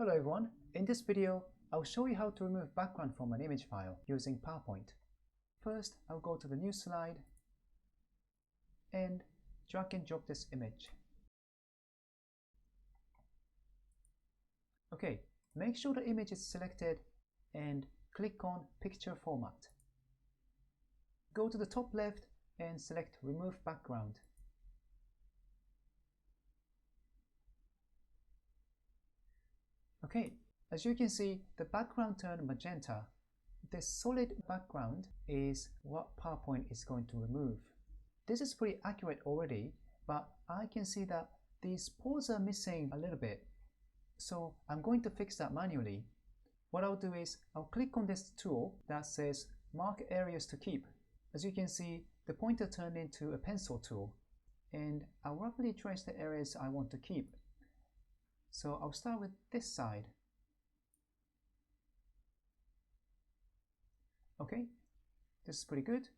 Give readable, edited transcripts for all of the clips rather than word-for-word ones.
Hello everyone, in this video I'll show you how to remove background from an image file using PowerPoint. First I'll go to the new slide and drag and drop this image. Okay, make sure the image is selected and click on Picture Format. Go to the top left and select Remove Background. Okay, as you can see, the background turned magenta. This solid background is what PowerPoint is going to remove. This is pretty accurate already, but I can see that these pores are missing a little bit. So I'm going to fix that manually. What I'll do is I'll click on this tool that says Mark Areas to Keep. As you can see, the pointer turned into a pencil tool, and I'll roughly trace the areas I want to keep. So I'll start with this side. Okay, this is pretty good.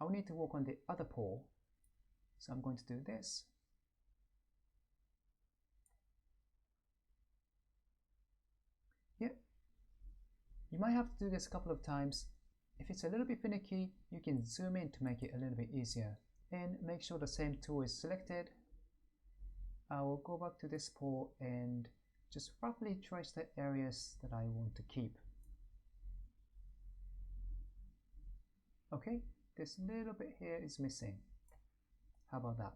I'll need to work on the other pore. So I'm going to do this. Yep. You might have to do this a couple of times. If it's a little bit finicky, you can zoom in to make it a little bit easier. And make sure the same tool is selected. I will go back to this pore and just roughly trace the areas that I want to keep. Okay, this little bit here is missing. How about that?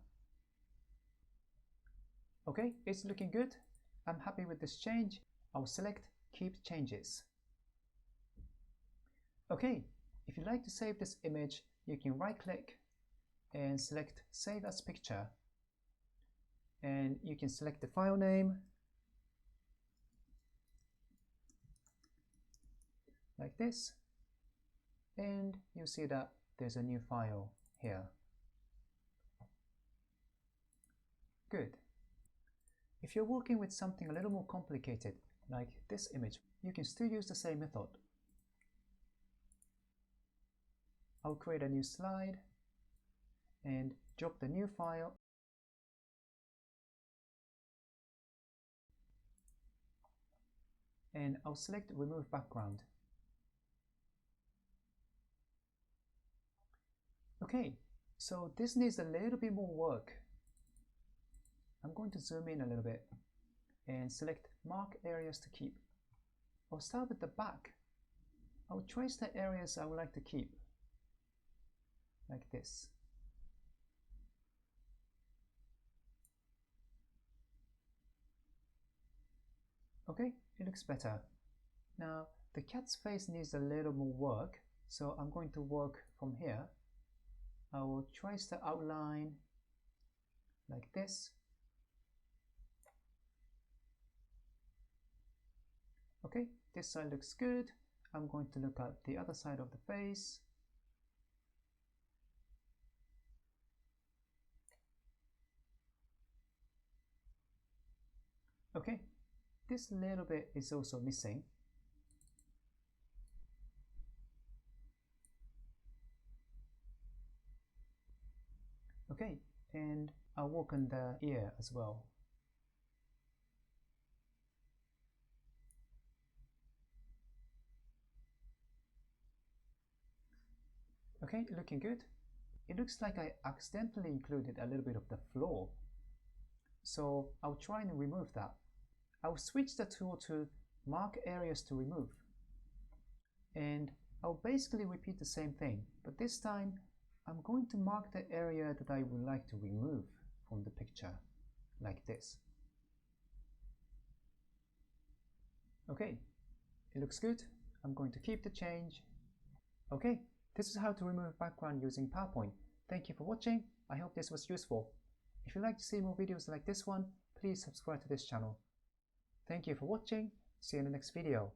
Okay, it's looking good. I'm happy with this change. I'll select Keep Changes. Okay, if you'd like to save this image, you can right-click and select Save as Picture. And you can select the file name like this, and you'll see that there's a new file here. Good. If you're working with something a little more complicated, like this image, you can still use the same method. I'll create a new slide and drop the new file. And I'll select Remove Background. Okay, so this needs a little bit more work. I'm going to zoom in a little bit and select Mark Areas to Keep. I'll start with the back. I'll trace the areas I would like to keep, like this. Okay, it looks better. Now, the cat's face needs a little more work, so I'm going to work from here. I will trace the outline like this. Okay, this side looks good. I'm going to look at the other side of the face. Okay. This little bit is also missing. Okay, and I'll work on the ear as well. Okay, looking good. It looks like I accidentally included a little bit of the floor. So I'll try and remove that. I'll switch the tool to Mark Areas to Remove. And I'll basically repeat the same thing, but this time I'm going to mark the area that I would like to remove from the picture, like this. Okay, it looks good. I'm going to keep the change. Okay, this is how to remove background using PowerPoint. Thank you for watching. I hope this was useful. If you'd like to see more videos like this one, please subscribe to this channel. Thank you for watching. See you in the next video.